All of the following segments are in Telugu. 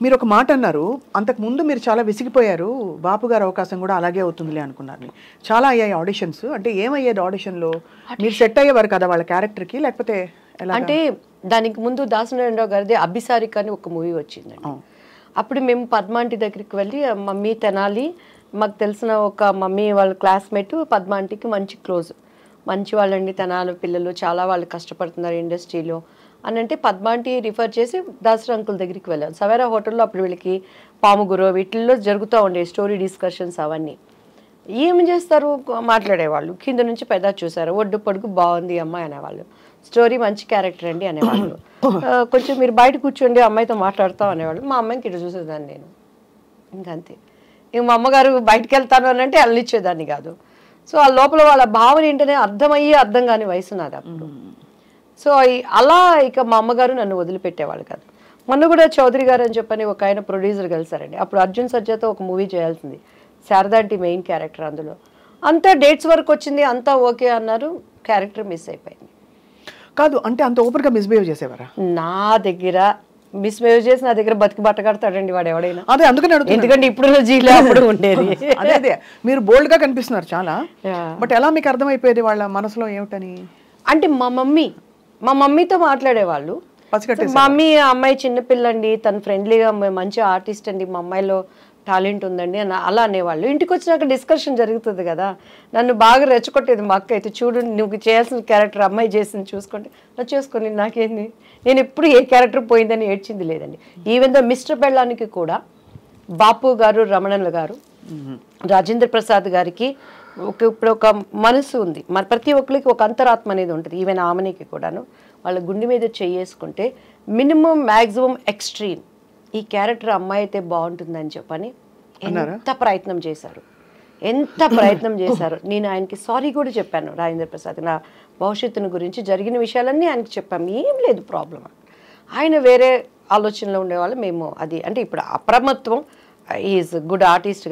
మీరు ఒక మాట అన్నారు, అంతకుముందు మీరు చాలా విసిగిపోయారు, బాపు గారి అవకాశం కూడా అలాగే అవుతుందిలే అనుకున్నారు. చాలా అయ్యాయి ఆడిషన్స్. అంటే ఏమయ్యేది ఆడిషన్లో? మీరు సెట్ అయ్యేవారు కదా వాళ్ళ క్యారెక్టర్కి, లేకపోతే ఎలా? అంటే దానికి ముందు దాసనారాయణరావు గారిది అభిసారిక అని ఒక మూవీ వచ్చిందండి. అప్పుడు మేము పద్మాంటి దగ్గరికి వెళ్ళి, మమ్మీ తెనాలి మాకు తెలిసిన ఒక మమ్మీ వాళ్ళ క్లాస్మేట్ పద్మాంటికి మంచి క్లోజ్, మంచి వాళ్ళండి తెనాలి పిల్లలు, చాలా వాళ్ళు కష్టపడుతున్నారు ఇండస్ట్రీలో అని అంటే పద్మాంటి రిఫర్ చేసి దాసరి అంకుల్ దగ్గరికి వెళ్ళాను. సవేరా హోటల్లో అప్పుడు వీళ్ళకి పాముగురు వీటిల్లో జరుగుతూ ఉండే స్టోరీ డిస్కషన్స్ అవన్నీ. ఏం చేస్తారు, మాట్లాడేవాళ్ళు, కింద నుంచి పెద్ద చూసారు, ఒడ్డు పొడుగు బాగుంది అమ్మాయి అనేవాళ్ళు, స్టోరీ మంచి క్యారెక్టర్ అండి అనేవాళ్ళు, కొంచెం మీరు బయట కూర్చోండి అమ్మాయితో మాట్లాడతాం అనేవాళ్ళు. మా అమ్మాయికి ఇటు చూసేదాన్ని నేను, ఇంకంతే. ఇంక మా అమ్మగారు బయటకు వెళ్తాను అని అంటే అల్లిచ్చేదాన్ని కాదు. సో ఆ లోపల వాళ్ళ భావన ఏంటనే అర్థమయ్యి అర్థం కాని వయసు నాది అప్పుడు. సో అలా ఇక మా అమ్మగారు నన్ను వదిలిపెట్టేవాళ్ళు కాదు. మొన్న కూడా చౌదరి గారు అని చెప్పని ఒక ఆయన ప్రొడ్యూసర్ కలిసారండి. అప్పుడు అర్జున్ సర్జాతో ఒక మూవీ చేయాల్సింది, శారదాంటి మెయిన్ క్యారెక్టర్. అందులో అంతా డేట్స్ వరకు వచ్చింది, అంతా ఓకే అన్నారు, క్యారెక్టర్ మిస్ అయిపోయింది. కాదు అంటే అంత ఓపెన్గా మిస్బిహేవ్ చేసేవారా? నా దగ్గర మిస్బిహేవ్ చేసి నా దగ్గర బతికి బట్ట కడతాడండి వాడు ఎవడైనా. అదే అందుకని అడుగుతున్నా. ఎందుకంటే ఇప్పుడు జీలో అప్పుడు ఉండేది. అదే అదే మీరు బోల్డ్గా కనిపిస్తున్నారు చాలా, బట్ ఎలా మీకు అర్థమైపోయేది వాళ్ళ మనసులో ఏమిటని? అంటే మా మమ్మీతో మాట్లాడేవాళ్ళు. మా మమ్మీ అమ్మాయి చిన్నపిల్లండి, తను ఫ్రెండ్లీగా మంచి ఆర్టిస్ట్ అండి, మా అమ్మాయిలో టాలెంట్ ఉందండి అని అలా అనేవాళ్ళు. ఇంటికి వచ్చినాక డిస్కషన్ జరుగుతుంది కదా, నన్ను బాగా రెచ్చగొట్టేది మా అక్క అయితే. చూడు నువ్వు చేయాల్సిన క్యారెక్టర్ అమ్మాయి చేసింది, చూసుకోండి చేసుకొని నాకేంది, నేను ఎప్పుడు ఏ క్యారెక్టర్ పోయిందని ఏడ్చింది లేదండి. ఈవెన్ దో మిస్టర్ బెళ్ళానికి కూడా బాపు గారు, రమణన్ల గారు, రాజేంద్ర ప్రసాద్ గారికి ఇప్పుడు ఒక మనసు ఉంది, మరి ప్రతి ఒక్కరికి ఒక అంతరాత్మ అనేది ఉంటుంది. ఈవెన్ ఆమెనికి కూడాను వాళ్ళ గుండె మీద చేసుకుంటే మినిమం మ్యాక్సిమం ఎక్స్ట్రీమ్ ఈ క్యారెక్టర్ అమ్మాయి అయితే బాగుంటుందని చెప్పని ఎంత ప్రయత్నం చేశారు, ఎంత ప్రయత్నం చేశారు. నేను ఆయనకి సారీ కూడా చెప్పాను, రాజేంద్ర ప్రసాద్ నా భవిష్యత్తును గురించి జరిగిన విషయాలన్నీ ఆయనకి చెప్పాము, ఏం లేదు ప్రాబ్లం. ఆయన వేరే ఆలోచనలో ఉండేవాళ్ళు, మేము అది అంటే ఇప్పుడు అప్రమత్వం, ఈజ్ గుడ్ ఆర్టిస్ట్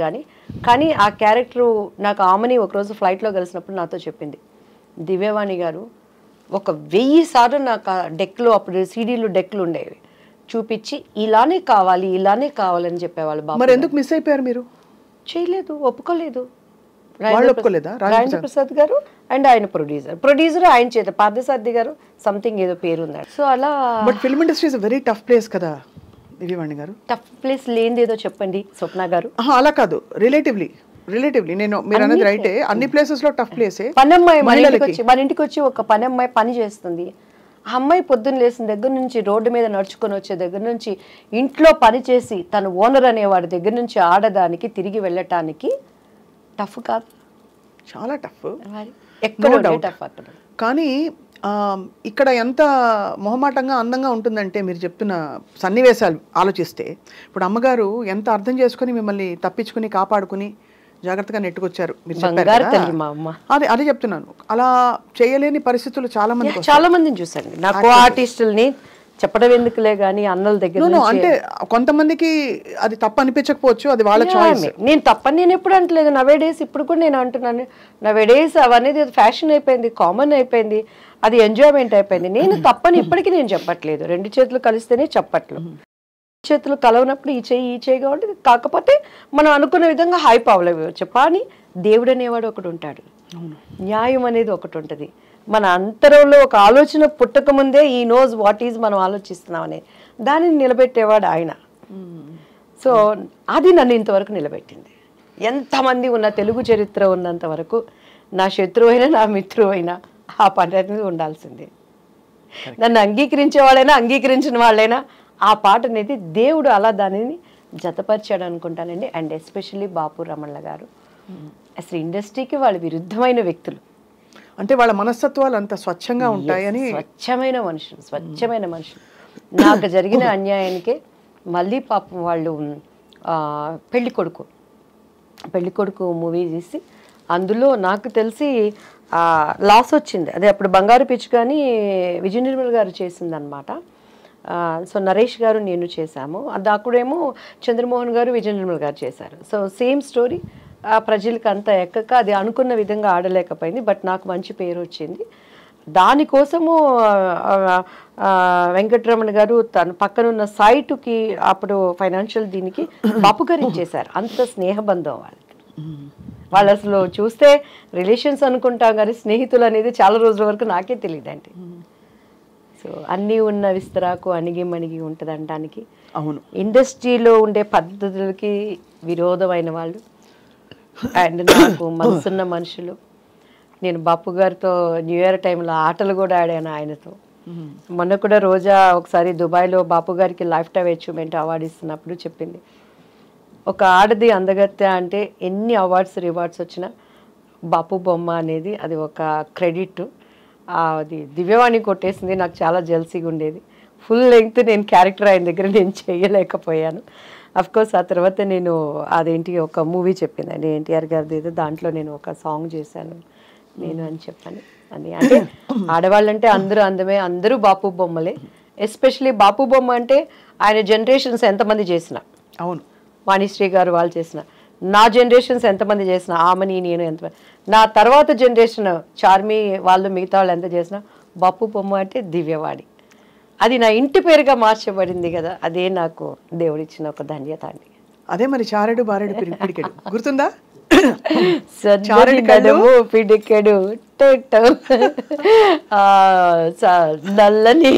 కానీ ఆ క్యారెక్టరు నాకు ఆమెని ఒకరోజు ఫ్లైట్లో కలిసినప్పుడు నాతో చెప్పింది, దివ్యవాణి గారు ఒక 1000 సార్లు నాకు ఆ డెక్లో, అప్పుడు సీడీలు డెక్లు ఉండేవి, చూపించి ఇలానే కావాలని చెప్పేవాళ్ళు. మరి ఎందుకు మిస్ అయిపోయారు మీరు? చేయలేదు, ఒప్పుకోలేదు. రాజేంద్ర ప్రసాద్ గారు అండ్ ఆయన ప్రొడ్యూసర్ ఆయన చేత పార్థసారథి గారు సంథింగ్ ఏదో పేరు ఉంది. సో అలా. But film industry is very tough place కదా దివ్యవాణి గారు. టఫ్ ప్లేస్ లేనిది ఏదో చెప్పండి స్వప్న గారు. అలా కాదు, రిలేటివ్లీ నేను మీరు అన్నది రైటే, అన్ని ప్లేసెస్ లో టఫ్ ప్లేసే. పనమ్మాయి మన ఇంటికి వచ్చి ఒక పనమ్మాయి పని చేస్తుంది. ఆ అమ్మాయి పొద్దున్న లేసిన దగ్గర నుంచి, రోడ్డు మీద నడుచుకొని వచ్చే దగ్గర నుంచి, ఇంట్లో పని చేసి తను ఓనర్ అనేవాడి దగ్గర నుంచి ఆడదానికి తిరిగి వెళ్ళటానికి టఫ్ కాదు, చాలా టఫ్. ఎక్కడ టఫ్ అక్కడ. కానీ ఇక్కడ ఎంత మొహమాటంగా అందంగా ఉంటుందంటే మీరు చెప్తున్న సన్నివేశాలు ఆలోచిస్తే, ఇప్పుడు అమ్మగారు ఎంత అర్థం చేసుకుని మిమ్మల్ని తప్పించుకుని కాపాడుకుని జాగ్రత్తగా నెట్టుకొచ్చారు. మీరు చెప్పారు, అదే చెప్తున్నాను. అలా చేయలేని పరిస్థితులు చాలా మందిని చూసాను. నాకు ఆర్టిస్టుల్ని చెప్పడం ఎందుకులే గానీ అన్నల దగ్గర అంటే కొంతమందికి అది తప్పు అనిపించకపోవచ్చు, అది వాళ్ళ చాయిస్. నేను తప్పని నేను ఎప్పుడు అంటలేదు. నవే డేస్ ఇప్పుడు కూడా నేను అంటున్నాను, నవే డేస్ అవనేది ఫ్యాషన్ అయిపోయింది, కామన్ అయిపోయింది, అది ఎంజాయ్మెంట్ అయిపోయింది. నేను తప్పని ఇప్పటికీ నేను చెప్పట్లేదు. 2 చేతులు కలిస్తేనే చెప్పట్లు, చేతులు కలవనప్పుడు ఈ చేయి కాబట్టి. కాకపోతే మనం అనుకున్న విధంగా హైప్ అవ్వలేవచ్చు. కానీ దేవుడు అనేవాడు ఒకటి ఉంటాడు, న్యాయం అనేది ఒకటి ఉంటుంది. మన అంతరంలో ఒక ఆలోచన పుట్టక ముందే ఈ నోస్ వాట్ ఈజ్ మనం ఆలోచిస్తున్నాం అనే దానిని నిలబెట్టేవాడు ఆయన. సో అది నన్ను ఇంతవరకు నిలబెట్టింది. ఎంతమంది ఉన్న తెలుగు చరిత్ర ఉన్నంత వరకు నా శత్రువు అయినా నా మిత్రువు అయినా ఆ పని అనేది ఉండాల్సిందే. నన్ను అంగీకరించే వాళ్ళైనా అంగీకరించిన వాళ్ళైనా ఆ పాట అనేది దేవుడు అలా దానిని జతపరిచాడు అనుకుంటానండి. అండ్ ఎస్పెషల్లీ బాపు రమణల గారు అసలు ఇండస్ట్రీకి వాళ్ళు విరుద్ధమైన వ్యక్తులు. అంటే వాళ్ళ మనస్తత్వాలు అంత స్వచ్ఛంగా ఉంటాయని. స్వచ్ఛమైన మనుషులు. నాకు జరిగిన అన్యాయానికే మళ్ళీ పాపం వాళ్ళు పెళ్లి కొడుకు మూవీ తీసి అందులో నాకు తెలిసి లాస్ వచ్చింది. అదే అప్పుడు బంగారు పిచ్చి కానీ విజయ నిర్మల్ గారు చేసిందనమాట. సో నరేష్ గారు నేను చేశాము. అది అక్కడేమో చంద్రమోహన్ గారు విజయ నిర్మల్ గారు చేశారు. సో సేమ్ స్టోరీ ప్రజలకు అంతా ఎక్కక అది అనుకున్న విధంగా ఆడలేకపోయింది. బట్ నాకు మంచి పేరు వచ్చింది. దానికోసము వెంకటరమణ గారు తన పక్కనున్న సైటుకి అప్పుడు ఫైనాన్షియల్ దీనికి బాపు గారు ఇచ్చేశారు. అంత స్నేహబంధం వాళ్ళకి. వాళ్ళు అసలు చూస్తే రిలేషన్స్ అనుకుంటాం కానీ స్నేహితులు అనేది చాలా రోజుల వరకు నాకే తెలియదండి. సో అన్నీ ఉన్న విస్తరాకు అణిగి మణిగి ఉంటుంది అనడానికి. అవును, ఇండస్ట్రీలో ఉండే పద్ధతులకి విరోధమైన వాళ్ళు అండ్ నాకు మనసున్న మనుషులు. నేను బాపు గారితో న్యూ ఇయర్ టైంలో ఆటలు కూడా ఆడాను ఆయనతో. మొన్న కూడా రోజా ఒకసారి దుబాయ్లో బాపు గారికి లైఫ్ టైమ్ అచీవ్మెంట్ అవార్డు ఇస్తున్నప్పుడు చెప్పింది, ఒక ఆడది అందగత్తె అంటే ఎన్ని అవార్డ్స్ రివార్డ్స్ వచ్చినా బాపు బొమ్మ అనేది అది ఒక క్రెడిట్. అది దివ్యవాణి కొట్టేసింది. నాకు చాలా జెల్సీగా ఉండేది. ఫుల్ లెంగ్త్ నేను క్యారెక్టర్ ఆయన దగ్గర నేను చేయలేకపోయాను. అఫ్కోర్స్ ఆ తర్వాత నేను అదేంటి ఒక మూవీ చెప్పిందండి ఎన్టీఆర్ గారిది ఏదో, దాంట్లో నేను ఒక సాంగ్ చేశాను నేను అని చెప్పాను. అని అంటే ఆడవాళ్ళంటే అందరూ అందమే, అందరూ బాపు బొమ్మలే. ఎస్పెషలీ బాపు బొమ్మ అంటే ఆయన జనరేషన్స్ ఎంతమంది చేసిన, అవును, వాణిశ్రీ గారు వాళ్ళు చేసిన, నా జనరేషన్స్ ఎంతమంది చేసిన, ఆమెని నేను ఎంతమంది, నా తర్వాత జనరేషన్ చార్మి వాళ్ళు మిగతా వాళ్ళు ఎంత చేసినా బాపు బొమ్మ అంటే దివ్యవాణి. అది నా ఇంటి పేరుగా మార్చబడింది కదా, అదే నాకు దేవుడిచ్చిన ఒక ధన్యత అండి. అదే మరి చారెడు బారెడు పిడికెడు గుర్తుందా? పిడికెడు నల్లని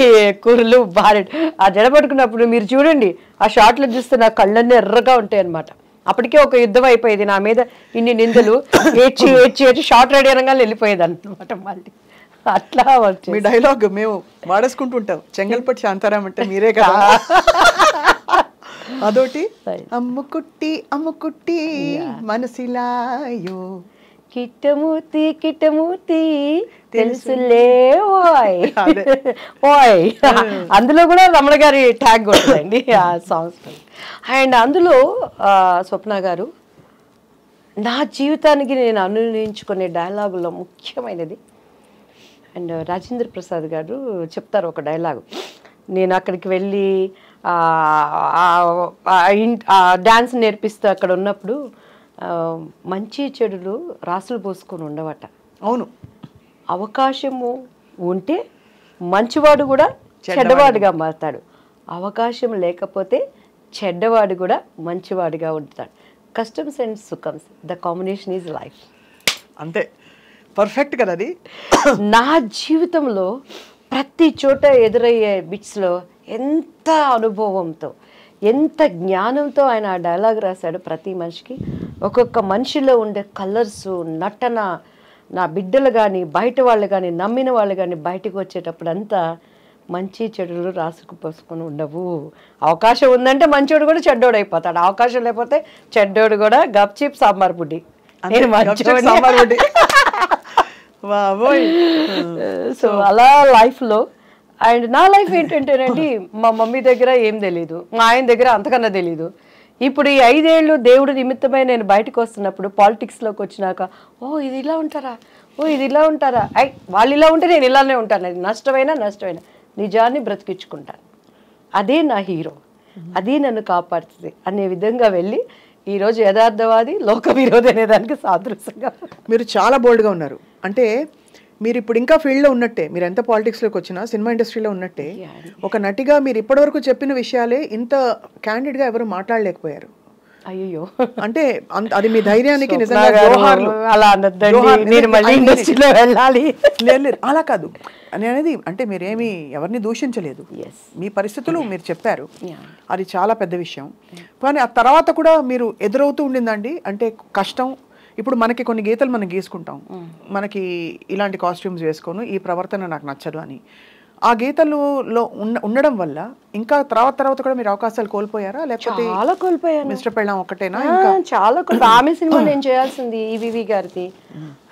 కుర్రలు బారెడు. ఆ జడబడుకున్నప్పుడు మీరు చూడండి, ఆ షార్ట్లో చూస్తే నా కళ్ళన్నీ ఎర్రగా ఉంటాయి అనమాట. అప్పటికే ఒక యుద్ధం అయిపోయేది నా మీద, ఇన్ని నిందలు ఏడ్చి ఏడ్చి ఏడ్చి షార్ట్ రెడీ అనగానే వెళ్ళిపోయేది అనమాట. మళ్ళీ అట్లా మీ డైలాగ్ మేము వాడేసుకుంటుంటాం, చెంగల్పట్టి శాంతారాం అంటే మీరే కదా. అదోటి అమ్ముకుట్టి అమ్ముకుట్టి మనసిలాయో కిట్టమూర్తి కిట్టమూర్తి తెలుసులే ఓయ్ ఓయ్. అందులో కూడా రమణ గారి ట్యాగ్ ఉంటుందండి ఆ సాంగ్స్. అండ్ అందులో స్వప్న గారు నా జీవితానికి నేను అనునించుకునే డైలాగుల్లో ముఖ్యమైనది. అండ్ రాజేంద్ర ప్రసాద్ గారు చెప్తారు ఒక డైలాగు. నేను అక్కడికి వెళ్ళి డ్యాన్స్ నేర్పిస్తూ అక్కడ ఉన్నప్పుడు మంచి చెడులు రాసులు పోసుకొని ఉండవట. అవును, అవకాశము ఉంటే మంచివాడు కూడా చెడ్డవాడుగా మారుతాడు, అవకాశం లేకపోతే చెడ్డవాడు కూడా మంచివాడిగా ఉంటాడు. కస్టమ్స్ అండ్ సుఖమ్స్, ద కాంబినేషన్ ఈజ్ లైఫ్. అంతే, పర్ఫెక్ట్ కదా అది. నా జీవితంలో ప్రతి చోట ఎదురయ్యే బిట్స్లో ఎంత అనుభవంతో ఎంత జ్ఞానంతో ఆయన ఆ డైలాగ్ రాశాడు. ప్రతి మనిషికి ఒక్కొక్క మనిషిలో ఉండే కలర్స్, నటన, నా బిడ్డలు కానీ బయట వాళ్ళు కానీ నమ్మిన వాళ్ళు కానీ బయటకు వచ్చేటప్పుడు అంతా మంచి చెడులు రాసుకుపోసుకొని ఉండవు. అవకాశం ఉందంటే మంచోడు కూడా చెడ్డోడు అయిపోతాడు, అవకాశం లేకపోతే చెడ్డోడు కూడా గప్చిప్ సాంబార్ బుడ్డి. సో అలా లైఫ్లో. అండ్ నా లైఫ్ ఏంటంటేనండి, మా మమ్మీ దగ్గర ఏం తెలీదు, మా ఆయన దగ్గర అంతకన్నా తెలీదు. ఇప్పుడు ఈ 5 ఏళ్ళు దేవుడు నిమిత్తమై నేను బయటకు వస్తున్నప్పుడు పాలిటిక్స్లోకి వచ్చినాక, ఓ ఇది ఇలా ఉంటారా, ఓ ఇది ఇలా ఉంటారా, వాళ్ళు ఇలా ఉంటే నేను ఇలానే ఉంటాను, అది నష్టమైనా నిజాన్ని బ్రతికించుకుంటాను, అదే నా హీరో, అది నన్ను కాపాడుతుంది అనే విధంగా వెళ్ళి ఈరోజు యథార్థవాది లోక విరోధి అనేదానికి సాదృశ్యంగా. మీరు చాలా బోల్డ్గా ఉన్నారు. అంటే మీరు ఇప్పుడు ఇంకా ఫీల్డ్లో ఉన్నట్టే, మీరు ఎంత పాలిటిక్స్లోకి వచ్చినా సినిమా ఇండస్ట్రీలో ఉన్నట్టే ఒక నటిగా మీరు ఇప్పటివరకు చెప్పిన విషయాలే ఇంత క్యాండిడ్గా ఎవరు మాట్లాడలేకపోయారు. అయ్యో, అంటే అది మీ ధైర్యానికి నిజంగా అలా కాదు అని అనేది. అంటే మీరేమి ఎవరిని దూషించలేదు, మీ పరిస్థితులు మీరు చెప్పారు, అది చాలా పెద్ద విషయం. కానీ ఆ తర్వాత కూడా మీరు ఎదురవుతూ ఉండిందండి. అంటే కష్టం. ఇప్పుడు మనకి కొన్ని గీతలు మనం గీసుకుంటాం, మనకి ఇలాంటి కాస్ట్యూమ్స్ వేసుకోను, ఈ ప్రవర్తన నాకు నచ్చదు అని. ఆ గీతలలో ఉండడం వల్ల ఇంకా తర్వాత కూడా మీరు అవకాశాలు కోల్పోయారా, లేకపోతే చాలా కోల్పోయాను? మిస్టర్ పెళ్ళాం ఒకటేనా? చాలా ఆమె సినిమా నేను చేయాల్సింది ఈవీవి గారిది,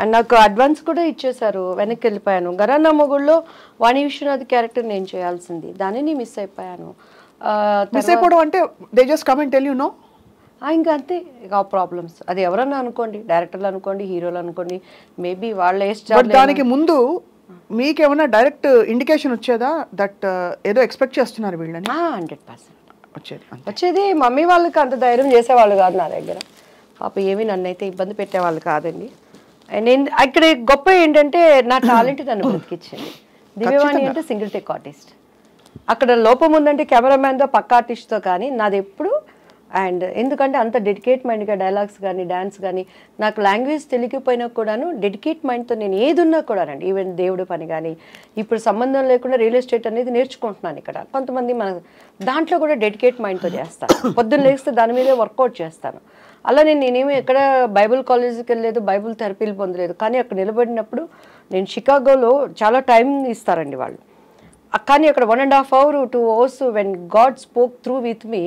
అండ్ నాకు అడ్వాన్స్ కూడా ఇచ్చేసారు, వెనక్కి వెళ్ళిపోయాను. గరానా మొగుళ్ళో వాణి విశ్వనాథ్ క్యారెక్టర్ నేను చేయాల్సింది, దానిని మిస్ అయిపోయాను. మిస్ అయిపోవడం అంటే they just come and tell you know, ఇంకా అంతే. ఇక ప్రాబ్లమ్స్ అది ఎవరన్నా అనుకోండి, డైరెక్టర్లు అనుకోండి, హీరోలు అనుకోండి, మేబీ వాళ్ళ దానికి ముందు మీకేమన్నా డైరెక్ట్ ఇండికేషన్ వచ్చేదా దట్ ఏదో ఎక్స్పెక్ట్ చేస్తున్నారు వీళ్ళని? 100% వచ్చేది. మమ్మీ వాళ్ళకి అంత ధైర్యం చేసేవాళ్ళు కాదు నా దగ్గర, పాప ఏమి నన్ను అయితే ఇబ్బంది పెట్టేవాళ్ళు కాదండి. నేను ఇక్కడ గొప్ప ఏంటంటే నా టాలెంట్ నన్ను బ్రతికిచ్చింది. దివ్యవాణి అంటే సింగిల్ టేక్ ఆర్టిస్ట్. అక్కడ లోపం ఉందంటే కెమెరామ్యాన్తో పక్క ఆర్టిస్ట్తో, కానీ నాది ఎప్పుడు అండ్ ఎందుకంటే అంత డెడికేట్ మైండ్గా డైలాగ్స్ కానీ డ్యాన్స్ కానీ నాకు లాంగ్వేజ్ తెలియకపోయినా కూడాను డెడికేట్ మైండ్తో నేను ఏది ఉన్నా కూడానండి, ఈవెన్ దేవుడి పని కానీ ఇప్పుడు సంబంధం లేకుండా రియల్ ఎస్టేట్ అనేది నేర్చుకుంటున్నాను ఇక్కడ. కొంతమంది మన దాంట్లో కూడా డెడికేట్ మైండ్తో చేస్తాను, పొద్దున్న లేస్తే దాని మీదే వర్కౌట్ చేస్తాను. అలా నేనేమి ఎక్కడ బైబుల్ కాలేజీకి వెళ్ళలేదు, బైబుల్ థెరపీలు పొందలేదు. కానీ అక్కడ నిలబడినప్పుడు నేను షికాగోలో చాలా టైం ఇస్తారండి వాళ్ళు, కానీ అక్కడ 1.5 hours 2 hours when God spoke through with me,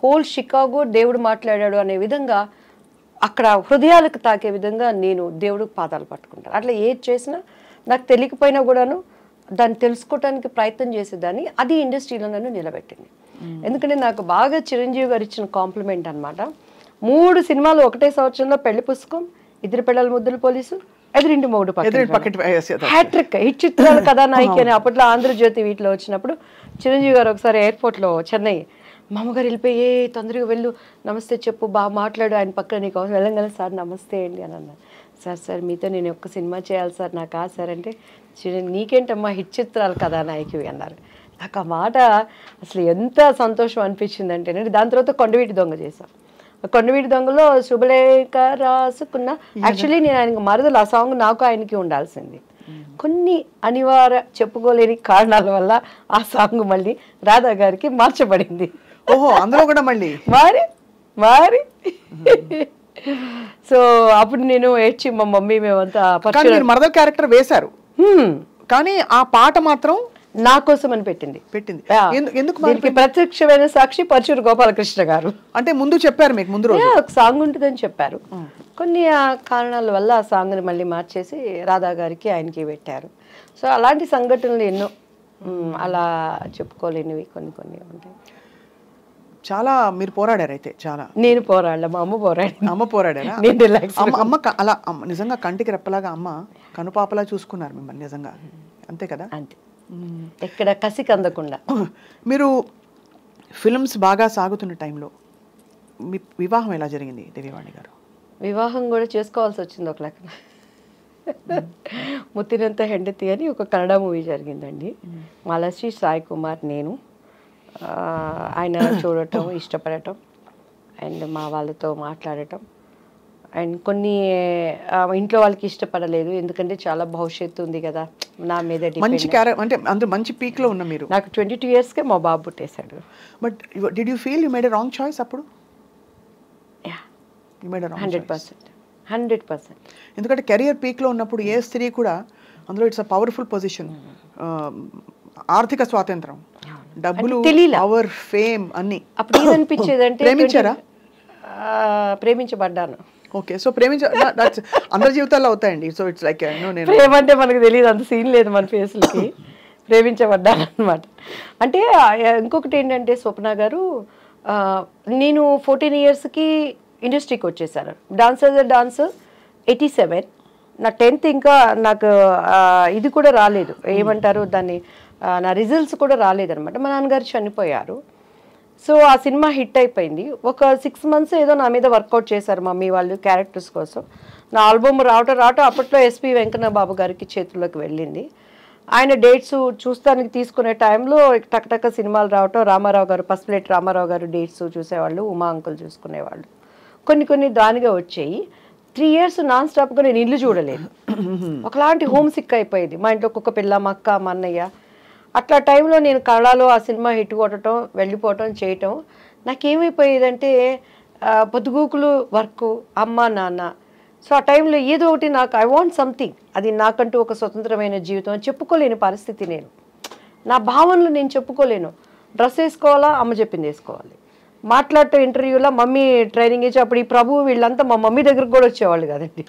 whole Chicago దేవుడు మాట్లాడాడు అనే విధంగా అక్కడ హృదయాలకు తాకే విధంగా నేను దేవుడు పాదాలు పట్టుకుంటాను. అట్లా ఏది చేసినా నాకు తెలియకపోయినా కూడాను దాన్ని తెలుసుకోవడానికి ప్రయత్నం చేసేదాన్ని. అది ఇండస్ట్రీలో నన్ను నిలబెట్టింది. ఎందుకంటే నాకు బాగా చిరంజీవి గారు ఇచ్చిన కాంప్లిమెంట్ అనమాట. 3 సినిమాలు ఒకటే సంవత్సరంలో, పెళ్లి పుస్తకం, ఇద్దరు పిల్లల ముద్దుల పోలీసు, ఎదురింటి మొగుడు హ్యాట్రిక్, హిట్ చిత్రాల కథానాయిక అని అప్పట్లో ఆంధ్రజ్యోతి వీటిలో వచ్చినప్పుడు చిరంజీవి గారు ఒకసారి ఎయిర్పోర్ట్లో చెన్నై, మా అమ్మగారు వెళ్ళిపోయి తొందరగా వెళ్ళు, నమస్తే చెప్పు, బాగా మాట్లాడు, ఆయన పక్కన నీకు వెళ్ళంగానే సార్ నమస్తే అండి అని అన్నారు. సార్ మీతో నేను ఒక్క సినిమా చేయాలి సార్, నాకు సార్ అంటే, నీకేంటమ్మా హిట్ చిత్రాలు కథానాయకువి అన్నారు. నాకు ఆ మాట అసలు ఎంత సంతోషం అనిపించింది అంటే, దాని తర్వాత కొండవీటి దొంగ చేశాం. కొండవీటి దొంగలో శుభలేఖ రాసుకున్న, యాక్చువల్లీ నేను ఆయనకు మరదలు, ఆ సాంగ్ నాకు ఆయనకి ఉండాల్సింది. కొన్ని అనివార్య చెప్పుకోలేని కారణాల వల్ల ఆ సాంగ్ మళ్ళీ రాధా గారికి మార్చబడింది. ఓహో, అందులో కూడా మళ్ళీ మారి సో అప్పుడు నేను ఏడ్చి మా మమ్మీ మేమంతా మరదల్ క్యారెక్టర్ వేశారు, కానీ ఆ పాట మాత్రం నా కోసం అని పెట్టింది. ఎందుకు దీనికి ప్రత్యక్షమైన సాక్షి పరచూరు గోపాలకృష్ణ గారు. అంటే ముందు చెప్పారు మీకు, ముందు రోజు ఒక సాంగ్ ఉంటుందని చెప్పారు. కొన్ని కారణాల వల్ల ఆ సాంగ్ని మళ్ళీ మార్చేసి రాధా గారికి ఆయనకి పెట్టారు. సో అలాంటి సంఘటనలు ఎన్నో, అలా చెప్పుకోలేనివి కొన్ని ఉంటాయి. చాలా మీరు పోరాడారు అయితే. చాలా నేను పోరాడలే, మా అమ్మ పోరాడారా? అమ్మ అలా నిజంగా కంటికి రెప్పలాగా అమ్మ కనుపాపలా చూసుకున్నారు మిమ్మల్ని నిజంగా, అంతే కదా? అంతే, ఎక్కడ కసికి అందకుండా. మీరు ఫిల్మ్స్ బాగా సాగుతున్న టైంలో మీ వివాహం ఎలా జరిగింది దివ్యవాణి గారు? వివాహం కూడా చేసుకోవాల్సి వచ్చింది ఒక లెక్క. ముత్తినంత హెండతి అని ఒక కన్నడ మూవీ జరిగిందండి. మాలశ్రీ సాయి కుమార్, నేను, ఆయన చూడటం, ఇష్టపడటం, అండ్ మా వాళ్ళతో మాట్లాడటం, అండ్ కొన్ని ఇంట్లో వాళ్ళకి ఇష్టపడలేదు, ఎందుకంటే చాలా భవిష్యత్తు ఉంది కదా నా మీద. మంచి అంటే అందరూ మంచి పీక్ లో ఉన్న మీరు. నాకు 22 yearsకే మా బాబు పుట్టేశాడు. But did you feel you made a wrong choice అప్పుడు? 100%. ఎందుకంటే కెరియర్ పీక్ లో ఉన్నప్పుడు ఏ స్త్రీ కూడా, అందులో ఇట్స్ అ పవర్ఫుల్ పొజిషన్, ఆర్థిక స్వాతంత్రం, డబ్బులు, పవర్, ఫేమ్ అన్ని. అప్పుడు ఏమనిపించేదంటే, ప్రేమించారా? ప్రేమించబడ్డాను. ఓకే, సో అందరి జీవితాల్లో అవుతాయండి. సో ఇట్స్ లైక్ ప్రేమ అంటే మనకు తెలియదు, అంత సీన్ లేదు మన ఫేస్లకి. ప్రేమించబడ్డాను అనమాట. అంటే ఇంకొకటి ఏంటంటే, స్వప్న గారు, నేను 14 yearsకి ఇండస్ట్రీకి వచ్చేసాను. డాన్స్ 87, నా 10th ఇంకా నాకు ఇది కూడా రాలేదు, ఏమంటారు దాన్ని, నా రిజల్ట్స్ కూడా రాలేదనమాట. మా నాన్నగారు చనిపోయారు. సో ఆ సినిమా హిట్ అయిపోయింది. ఒక 6 months ఏదో నా మీద వర్కౌట్ చేశారు మమ్మీ వాళ్ళు క్యారెక్టర్స్ కోసం. నా ఆల్బమ్ రావటం అప్పట్లో ఎస్పి వెంకన్న బాబు గారికి చేతుల్లోకి వెళ్ళింది. ఆయన డేట్స్ చూస్తానికి తీసుకునే టైంలో టక్టక్క సినిమాలు రావటం, రామారావు గారు, పసుపులేటి రామారావు గారు డేట్స్ చూసేవాళ్ళు, ఉమా అంకుల్ చూసుకునేవాళ్ళు. కొన్ని దానిగా వచ్చాయి. 3 years నాన్ స్టాప్గా నేను ఇల్లు చూడలేదు. ఒకలాంటి హోమ్ సిక్ అయిపోయేది. మా ఇంట్లో కుక్క పిల్ల, మా అక్క, మా అన్నయ్య. అట్లా టైంలో నేను కళలో ఆ సినిమా హిట్ కొట్టడం, వెళ్ళిపోవటం, చేయటం, నాకేమైపోయేదంటే పొద్దుగూకులు వర్క్, అమ్మ నాన్న. సో ఆ టైంలో ఏదో ఒకటి నాకు ఐ వాంట్ సంథింగ్, అది నాకంటూ ఒక స్వతంత్రమైన జీవితం అని చెప్పుకోలేని పరిస్థితి. నేను నా భావనలు నేను చెప్పుకోలేను. డ్రెస్ వేసుకోవాలా, అమ్మ చెప్పింది వేసుకోవాలి. మాట్లాడటం ఇంటర్వ్యూలో మమ్మీ ట్రైనింగ్ ఇచ్చి, అప్పుడు ఈ ప్రభు వీళ్ళంతా మా మమ్మీ దగ్గరకు కూడా వచ్చేవాళ్ళు కదండి.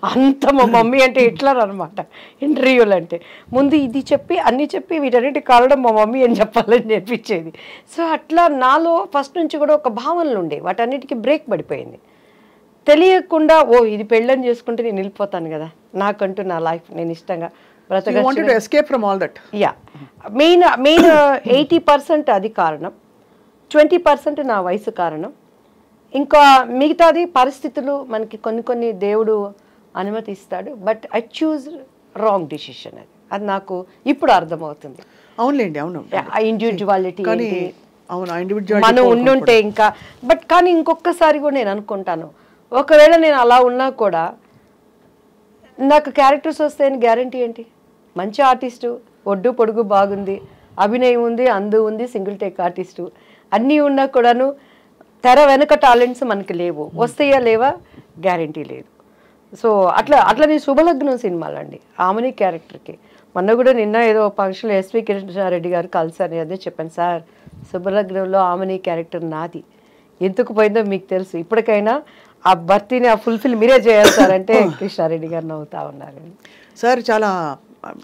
అంత మా మమ్మీ అంటే హిట్లర్ అనమాట ఇంటర్వ్యూలు అంటే. ముందు ఇది చెప్పి అన్నీ చెప్పి వీటన్నిటి కాలడం మా మమ్మీ అని చెప్పాలని నేర్పించేది. సో అట్లా నాలో ఫస్ట్ నుంచి కూడా ఒక భావనలు ఉండే, వాటన్నిటికీ బ్రేక్ పడిపోయింది. తెలియకుండా ఇది పెళ్ళని చేసుకుంటే నేను వెళ్ళిపోతాను కదా, నాకంటూ నా లైఫ్ నేను ఇష్టంగా బ్రతక. మెయిన్ 80% అది కారణం, 20% నా వయసు కారణం. ఇంకా మిగతాది పరిస్థితులు, మనకి కొన్ని దేవుడు అనుమతిస్తాడు. But I choose wrong decision. అది నాకు ఇప్పుడు అర్థమవుతుంది. అవునులేండి, అవును. ఆ ఇండివిజువాలిటీ అవును, ఇండివిజువాలిటీ మనం ఉండుంటే ఇంకా. బట్ కానీ ఇంకొకసారి కూడా నేను అనుకుంటాను, ఒకవేళ నేను అలా ఉన్నా కూడా నాకు క్యారెక్టర్స్ వస్తాయని గ్యారంటీ ఏంటి? మంచి ఆర్టిస్టు, ఒడ్డు పొడుగు బాగుంది, అభినయం ఉంది, అందు ఉంది, సింగిల్ టేక్ ఆర్టిస్టు అన్నీ ఉన్నా కూడాను తెర వెనక టాలెంట్స్ మనకి లేవు. వస్తాయా లేవా గ్యారంటీ లేదు. సో అట్లా నేను శుభలగ్నం సినిమాలు అండి ఆమెని క్యారెక్టర్కి. మొన్న కూడా నిన్న ఏదో ఫంక్షన్లో ఎస్వి కృష్ణారెడ్డి గారు కలిసాను, అదే చెప్పాను, సార్ శుభలగ్నంలో ఆమెని క్యారెక్టర్ నాది, ఎందుకు పోయిందో మీకు తెలుసు, ఇప్పటికైనా ఆ భర్తీని ఆ ఫుల్ఫిల్ మీరే చేయాలి సార్ అంటే కృష్ణారెడ్డి గారు నవ్వుతా ఉన్నారు. సార్ చాలా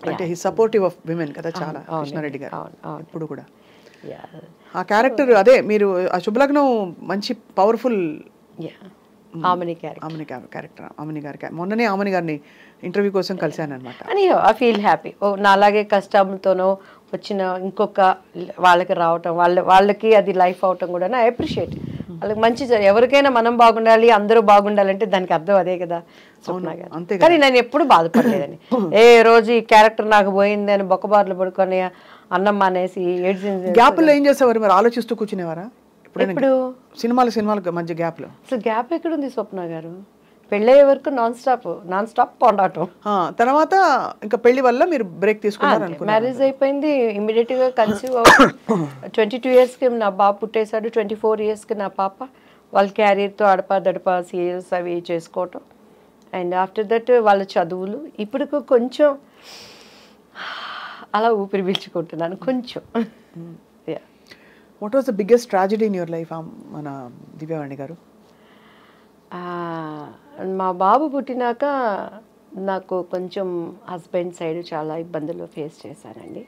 అంటే హీ సపోర్టివ్ ఆఫ్ విమెన్ కదా చాలా, కృష్ణారెడ్డి గారు ఇప్పుడు కూడా. ఆ క్యారెక్టర్ అదే మీరు ఆ శుభలగ్నం మంచి పవర్ఫుల్ ఆమెని క్యారెక్టర్. ఆమెని గారి మొన్ననే ఆమెని గారిని ఇంటర్వ్యూ కోసం కలిశాను అనమాట. అని ఐ ఫీల్ హ్యాపీ. నా అలాగే కష్టంతోనో వచ్చిన ఇంకొక వాళ్ళకి రావటం, వాళ్ళకి అది లైఫ్ అవటం కూడా ఐ అప్రిషియేట్. వాళ్ళకి మంచి, ఎవరికైనా మనం బాగుండాలి, అందరూ బాగుండాలంటే దానికి అర్థం అదే కదా స్వప్న గారు. కానీ నేను ఎప్పుడు బాధపడలేదని, ఏ రోజు ఈ క్యారెక్టర్ నాకు పోయింది అని బొక్కబార్లు పడుకొని అన్నం మానేసి ఏడ్చింది. గ్యాప్లో ఏం చేసేవారు మరి? ఆలోచిస్తూ కూర్చునేవారా ఇప్పుడు సినిమాల మధ్య గ్యాప్లో? అసలు గ్యాప్ ఎక్కడుంది స్వప్న గారు? పెళ్ళయ్యే వరకు నాన్ స్టాప్ పోరాటం. తర్వాత ఇంకా పెళ్లి వల్ల మీరు బ్రేక్ తీసుకున్నారు. మ్యారేజ్ అయిపోయింది, ఇమీడియట్ గా కన్సీవ్ 22 yearsకి నా బాబు పుట్టేశాడు. 24 yearsకి నా పాప. వాళ్ళ క్యారియర్తో అడపా సీరియల్స్ అవి చేసుకోవటం. అండ్ ఆఫ్టర్ దట్ వాళ్ళ చదువులు. ఇప్పుడు కొంచెం అలా ఊపిరి పీల్చుకుంటున్నాను కొంచెం. What was the biggest tragedy in your life మన దివ్యవాణి గారు? మా బాబు పుట్టినాక నాకు కొంచెం హస్బెండ్ సైడ్ చాలా ఇబ్బందులు ఫేస్ చేశానండి.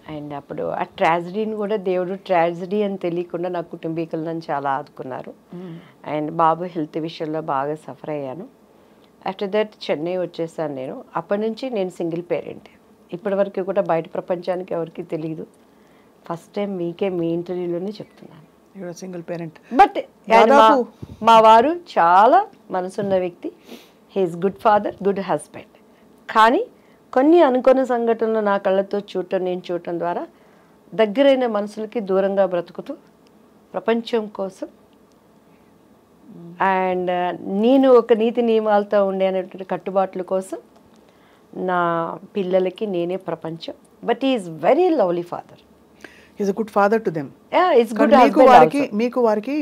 అండ్ అప్పుడు ఆ ట్రాజడీని కూడా దేవుడు ట్రాజడీ అని తెలియకుండా నా కుటుంబీకులు నన్ను చాలా ఆదుకున్నారు. అండ్ బాబు హెల్త్ విషయంలో బాగా సఫర్ అయ్యాను. ఆఫ్టర్ దట్ చెన్నై వచ్చేసాను నేను. అప్పటి నుంచి నేను సింగిల్ పేరెంట్. ఇప్పటి వరకు కూడా బయట ప్రపంచానికి ఎవరికి తెలియదు. ఫస్ట్ టైం మీకే మీ ఇంటర్వ్యూలోనే చెప్తున్నాను, సింగిల్ పేరెంట్. బట్ మా వారు చాలా మనసున్న వ్యక్తి. He's good father, good husband. కానీ కొన్ని అనుకోని సంఘటనలు నా కళ్ళతో నేను చూడటం ద్వారా దగ్గరైన మనుషులకి దూరంగా బ్రతుకుతూ ప్రపంచం కోసం అండ్ నేను ఒక నీతి నియమాలతో ఉండే అనేటువంటి కట్టుబాట్ల కోసం నా పిల్లలకి నేనే ప్రపంచం. But is very lovely father. Is a good father to them. It's good husband. మీకు వారికి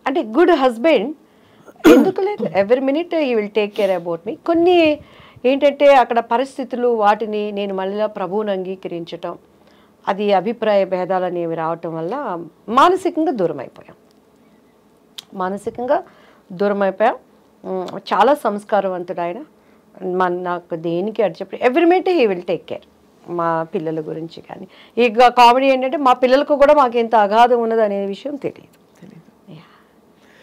అంటే గుడ్ హస్బెండ్ ఎందుకు లేదు, every minute he will take care about me. కొన్ని ఏంటంటే అక్కడ పరిస్థితులు, వాటిని నేను మళ్ళీ ప్రభువుని అంగీకరించటం, అది అభిప్రాయ భేదాలు అనేవి రావటం వల్ల మానసికంగా దూరం అయిపోయాం. చాలా సంస్కారవంతుడు ఆయన. నాకు దేనికి అడి చెప్పి every minute he will take care. మా పిల్లల గురించి కానీ. ఇక కామెడీ ఏంటంటే మా పిల్లలకు కూడా మాకు ఎంత అగాధం ఉన్నది అనే విషయం తెలియదు.